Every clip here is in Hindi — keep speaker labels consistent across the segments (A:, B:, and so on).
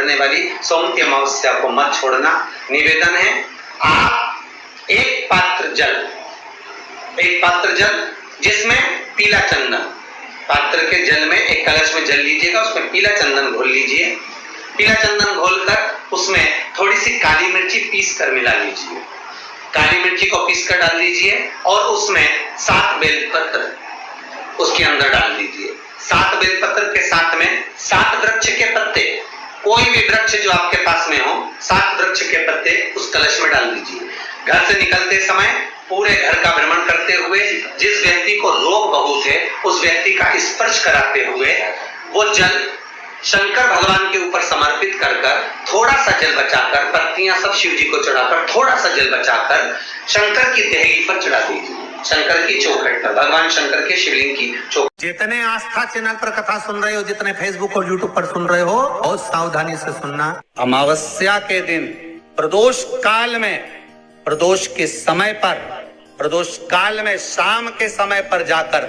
A: पड़ने वाली सोमवती अमावस्या को मत छोड़ना। निवेदन है, आप एक पात्र जल जिसमें पीला चंदन, पात्र के जल में एक कलश में जल लीजिएगा, उसमें पीला चंदन घोल लीजिए। पीला चंदन घोलकर उसमें थोड़ी सी काली मिर्ची पीस कर मिला लीजिए। काली मिर्ची को पीस कर डाल दीजिए और उसमें 7 बेलपत्र उसके अंदर डाल दीजिए। 7 बेलपत्र के साथ में 7 वृक्ष के पत्ते, कोई भी वृक्ष जो आपके पास में हो, 7 वृक्ष के पत्ते उस कलश में डाल दीजिए। घर से निकलते समय पूरे घर का भ्रमण करते हुए जिस व्यक्ति को रोग बहुत है उस व्यक्ति का स्पर्श कराते हुए वो जल शंकर भगवान के ऊपर समर्पित कर थोड़ा सा जल बचाकर, पत्तियां सब शिव जी को चढ़ाकर थोड़ा सा जल बचाकर शंकर की देहली पर चढ़ा दीजिए, शंकर की चौखट पर, भगवान शंकर के शिवलिंग की चौखट। जितने आस्था चैनल पर कथा सुन रहे हो, जितने फेसबुक और यूट्यूब पर सुन रहे हो, बहुत सावधानी से सुनना। अमावस्या के दिन प्रदोष काल में, प्रदोष के समय पर, प्रदोष काल में शाम के समय पर जाकर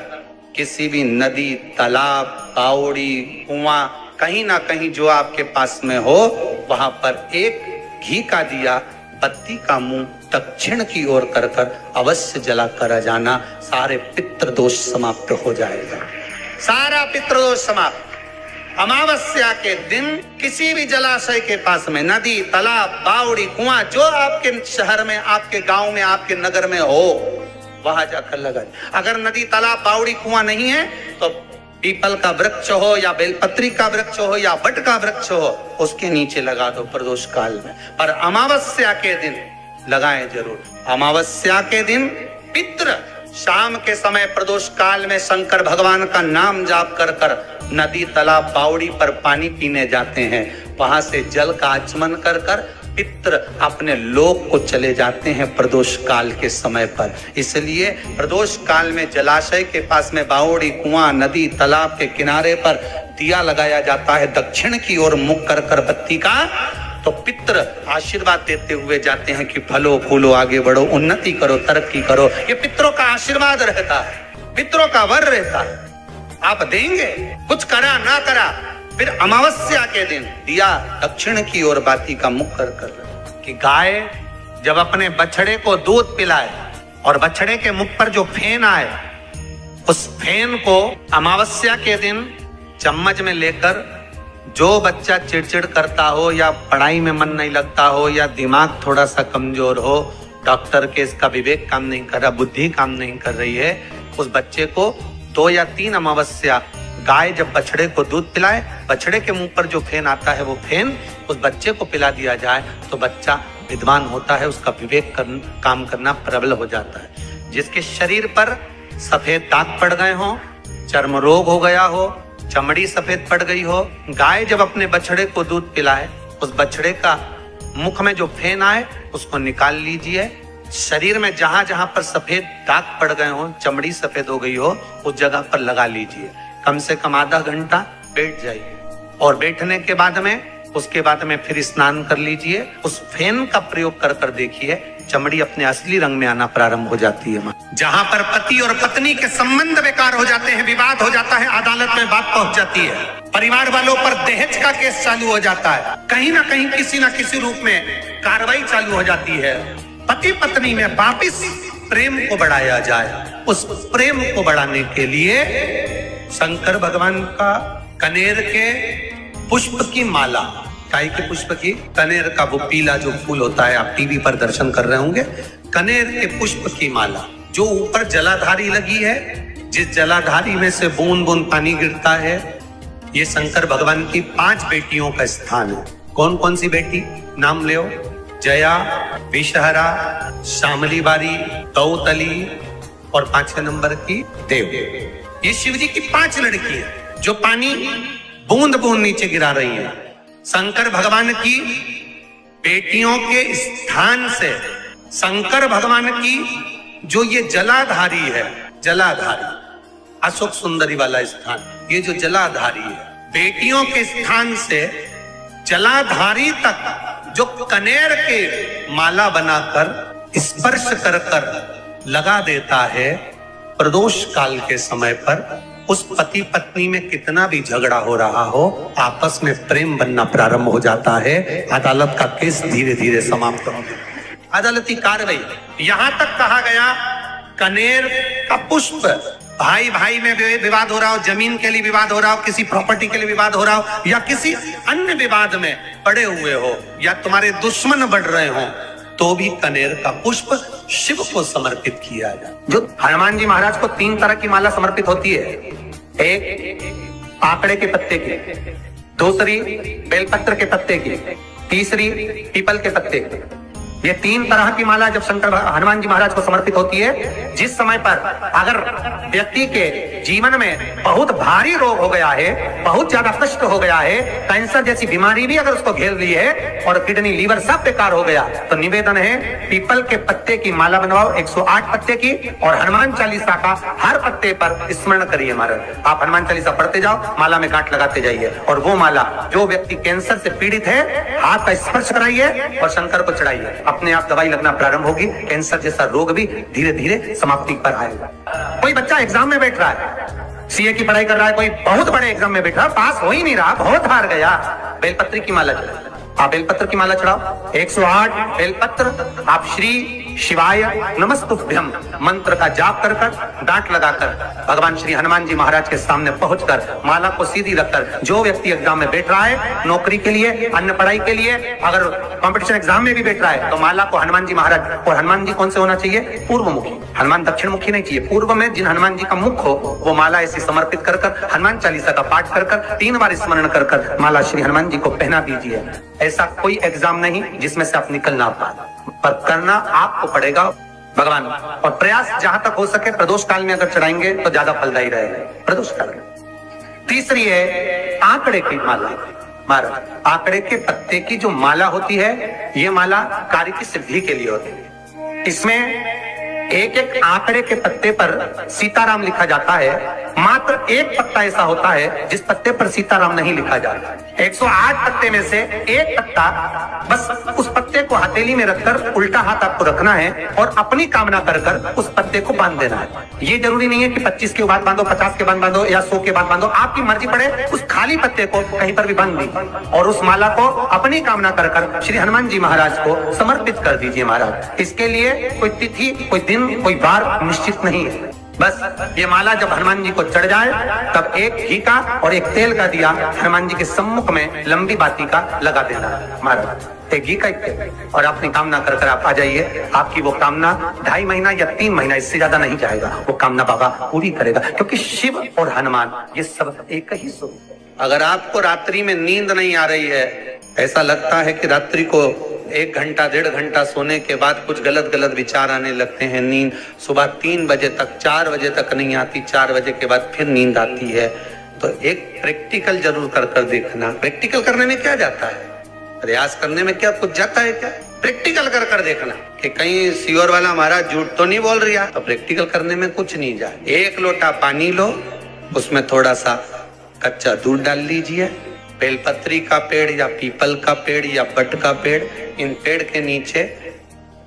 A: किसी भी नदी, तालाब, बावड़ी, कुआं, कहीं ना कहीं जो आपके पास में हो वहां पर एक घी का दिया, बत्ती का मुंह दक्षिण की ओर कर अवश्य जला कर जाना। सारे पितृदोष समाप्त हो जाएगा, सारा पितृदोष समाप्त। अमावस्या के दिन किसी भी जलाशय के पास में, नदी, तालाब, बावड़ी, कुआं, जो आपके शहर में, आपके गांव में, आपके नगर में हो, वहां जाकर लगा। अगर नदी, तालाब, बावड़ी, कुआं नहीं है तो पीपल का वृक्ष हो या बेलपत्री का वृक्ष हो या वट का वृक्ष हो, उसके नीचे लगा दो प्रदोष काल में। पर अमावस्या के दिन लगाएं जरूर। अमावस्या के दिन पितृ शाम के समय प्रदोष काल में शंकर भगवान का नाम जाप कर नदी, तालाब, बावड़ी पर पानी पीने जाते हैं। वहां से जल का आचमन कर पितृ अपने लोक को चले जाते हैं प्रदोष काल के समय पर। इसलिए प्रदोष काल में जलाशय के पास में, बावड़ी, कुआं, नदी, तालाब के किनारे पर दिया लगाया जाता है दक्षिण की ओर मुख कर बत्ती का। तो पितृ आशीर्वाद देते हुए जाते हैं कि फलो फूलो, आगे बढ़ो, उन्नति करो, तरक्की करो। ये पितरों का आशीर्वाद रहता है, पितरों का वर रहता है। आप देंगे, कुछ करा ना करा, फिर अमावस्या के दिन दिया दक्षिण की ओर बाती का मुख कर कि गाय जब अपने बछड़े को दूध पिलाए और बछड़े के मुख पर जो फेन आए, उस फेन को अमावस्या के दिन चम्मच में लेकर, जो बच्चा चिड़चिड़ करता हो या पढ़ाई में मन नहीं लगता हो या दिमाग थोड़ा सा कमजोर हो, डॉक्टर के इसका विवेक काम नहीं कर रहा, बुद्धि काम नहीं कर रही है, उस बच्चे को 2 या 3 अमावस्या गाय जब बछड़े को दूध पिलाए, बछड़े के मुंह पर जो फेन आता है वो फेन उस बच्चे को पिला दिया जाए तो बच्चा विद्वान होता है, उसका विवेक काम करना प्रबल हो जाता है। जिसके शरीर पर सफेद दाग पड़ गए हो, चर्म रोग हो गया हो, चमड़ी सफेद पड़ गई हो, गाय जब अपने बछड़े को दूध पिलाए, उस बछड़े का मुख में जो फेन आए उसको निकाल लीजिए। शरीर में जहां जहां पर सफेद दाग पड़ गए हो, चमड़ी सफेद हो गई हो, उस जगह पर लगा लीजिए। कम से कम आधा घंटा बैठ जाइए और बैठने के बाद में, उसके बाद में फिर स्नान कर लीजिए। उस फेन का प्रयोग कर देखिए, चमड़ी अपने असली रंग में आना प्रारंभ हो जाती है। जहां पर पति और पत्नी के संबंध बेकार हो जाते हैं, विवाद हो जाता है, अदालत में बात पहुंच जाती है, परिवार वालों पर दहेज का केस चालू हो जाता है, कहीं ना कहीं किसी ना किसी रूप में कार्रवाई चालू हो जाती है, पति पत्नी में वापिस प्रेम को बढ़ाया जाए। उस प्रेम को बढ़ाने के लिए शंकर भगवान का कनेर के पुष्प की माला, काय के पुष्प की, कनेर का वो पीला जो फूल होता है, आप टीवी पर दर्शन कर रहे होंगे, कनेर के पुष्प की माला जो ऊपर जलाधारी लगी है, जिस जलाधारी में से बूंद बूंद पानी गिरता है, ये शंकर भगवान की 5 बेटियों का स्थान है। कौन कौन सी बेटी नाम ले? जया, विषहरा, श्यामली बारी, गौतली और 5वें नंबर की देव। ये शिव जी की 5 लड़की है जो पानी बूंद बूंद नीचे गिरा रही है। शंकर भगवान की बेटियों के स्थान से शंकर भगवान की जो ये जलाधारी है, जलाधारी अशोक सुंदरी वाला स्थान, ये जो जलाधारी है, बेटियों के स्थान से जलाधारी तक जो कनेर के माला बनाकर स्पर्श कर लगा देता है प्रदोष काल के समय पर,
B: उस पति पत्नी में कितना भी झगड़ा हो रहा हो, आपस में प्रेम बनना प्रारंभ हो जाता है। अदालत का केस धीरे धीरे समाप्त हो गया। अदालती कार्रवाई यहां तक कहा गया, कनेर का पुष्प, भाई भाई में विवाद हो रहा हो, जमीन के लिए विवाद हो रहा हो, किसी प्रॉपर्टी के लिए विवाद हो रहा हो, या किसी अन्य विवाद में पड़े हुए हो, या तुम्हारे दुश्मन बढ़ रहे हो, तो भी कनेर का पुष्प शिव को समर्पित किया जाए। जो हनुमान जी महाराज को 3 तरह की माला समर्पित होती है, एक आकड़े के पत्ते की, दूसरी बेलपत्र के पत्ते की, तीसरी पीपल के पत्ते की। ये 3 तरह की माला जब शंकर हनुमान जी महाराज को समर्पित होती है, जिस समय पर अगर व्यक्ति के जीवन में बहुत भारी रोग हो गया है, बहुत ज्यादा कष्ट हो गया है, कैंसर जैसी बीमारी भी अगर उसको घेर ली है और किडनी लीवर सब बेकार हो गया, तो निवेदन है पीपल के पत्ते की माला बनवाओ, 108 पत्ते की, और हनुमान चालीसा का हर पत्ते पर स्मरण करिए महाराज। आप हनुमान चालीसा पढ़ते जाओ, माला में गांठ लगाते जाइए, और वो माला जो व्यक्ति कैंसर से पीड़ित है, हाथ का स्पर्श कराइए और शंकर को चढ़ाइए। अपने आप दवाई लगना प्रारंभ होगी, कैंसर जैसा रोग भी धीरे धीरे समाप्ति पर आएगा। कोई बच्चा एग्जाम में बैठ रहा है, सीए की पढ़ाई कर रहा है, कोई बहुत बड़े एग्जाम में बैठ रहा है, पास हो ही नहीं रहा, बहुत हार गया, बेलपत्र की माला चढ़ाओ। आप बेलपत्र की माला चढ़ाओ, 108 बेलपत्र, आप श्री शिवाय नमस्तुभ्यम मंत्र का जाप कर गांठ लगाकर भगवान श्री हनुमान जी महाराज के सामने पहुंचकर माला को सीधी रखकर, जो व्यक्ति एग्जाम में बैठ रहा है, नौकरी के लिए, अन्य पढ़ाई के लिए, अगर कंपटीशन एग्जाम में भी बैठ रहा है, तो माला को हनुमान जी महाराज, और हनुमान जी कौन से होना चाहिए? पूर्व मुखी। हनुमान दक्षिण मुखी नहीं चाहिए, पूर्व में जिन हनुमान जी का मुख हो वो माला ऐसी समर्पित कर हनुमान चालीसा का पाठ कर 3 बार स्मरण कर माला श्री हनुमान जी को पहना दीजिए। ऐसा कोई एग्जाम नहीं जिसमें से आप निकल ना पाए, पर करना आपको पड़ेगा भगवान, और प्रयास जहां तक हो सके प्रदोष काल में अगर चढ़ाएंगे तो ज्यादा फलदायी रहेगा, प्रदोष काल में। तीसरी है आंकड़े की माला। महाराज आंकड़े के पत्ते की जो माला होती है, ये माला कार्य की सिद्धि के लिए होती है। इसमें एक एक आंकड़े के पत्ते पर सीताराम लिखा जाता है, मात्र एक पत्ता ऐसा होता है जिस पत्ते पर सीताराम नहीं लिखा जाता। 108 पत्ते में से एक पत्ता, बस उस पत्ते को हथेली में रखकर उल्टा हाथ आपको रखना है और अपनी कामना कर उस पत्ते को बांध देना है। ये जरूरी नहीं है कि 25 के बाद बांधो, 50 के बाद बांधो या 100 के बाद बांधो, आपकी मर्जी पड़े, उस खाली पत्ते को कहीं पर भी बांध दी और उस माला को अपनी कामना कर श्री हनुमान जी महाराज को समर्पित कर दीजिए महाराज। इसके लिए कोई तिथि, कोई दिन, कोई बार निश्चित नहीं है। बस ये माला जब हनुमान जी को चढ़ जाए, तब एक घी का और एक तेल का दिया हनुमान जी के सम्मुख में लंबी बाती का लगा देना महाराज, एक घी का, एक तेल, और अपनी कामना कर आप आ जाइए। आपकी वो कामना 2.5 महीना या 3 महीना, इससे ज्यादा नहीं जाएगा, वो कामना बाबा पूरी करेगा, क्योंकि शिव और हनुमान ये सब एक ही स्वरूप है। अगर आपको रात्रि में नींद नहीं आ रही है, ऐसा लगता है कि रात्रि को 1 घंटा 1.5 घंटा सोने के बाद कुछ गलत गलत विचार आने लगते हैं, नींद सुबह 3 बजे तक, 4 बजे तक नहीं आती, 4 बजे के बाद फिर नींद आती है, तो एक प्रैक्टिकल जरूर कर देखना। प्रैक्टिकल करने में क्या जाता है, प्रयास करने में क्या कुछ जाता है क्या? प्रैक्टिकल कर देखना कि कहीं सियोर वाला महाराज झूठ तो नहीं बोल रहा, तो प्रैक्टिकल करने में कुछ नहीं जाए। 1 लोटा पानी लो, उसमें थोड़ा सा कच्चा दूध डाल लीजिए, बेलपत्री का पेड़ या पीपल का पेड़ या बट का पेड़, इन पेड़ के नीचे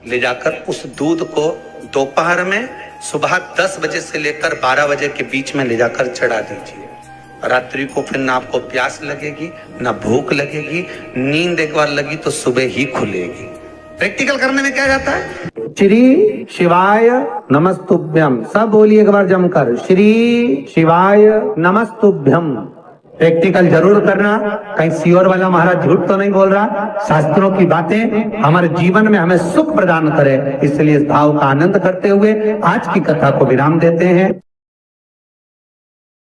B: ले जाकर उस दूध को दोपहर में सुबह 10 बजे से लेकर 12 बजे के बीच में ले जाकर चढ़ा दीजिए। रात्रि को फिर ना आपको प्यास लगेगी, ना भूख लगेगी, नींद एक बार लगी तो सुबह ही खुलेगी। प्रैक्टिकल करने में क्या जाता है? श्री शिवाय नमस्तुभ्यम, सब बोलिए एक बार जमकर, श्री शिवाय नमस्तुभ्यम। प्रैक्टिकल जरूर करना, कहीं सियोर वाला महाराज झूठ तो नहीं बोल रहा। शास्त्रों की बातें हमारे जीवन में हमें सुख प्रदान करे, इसलिए इस भाव का आनंद करते हुए आज की कथा को विराम देते हैं।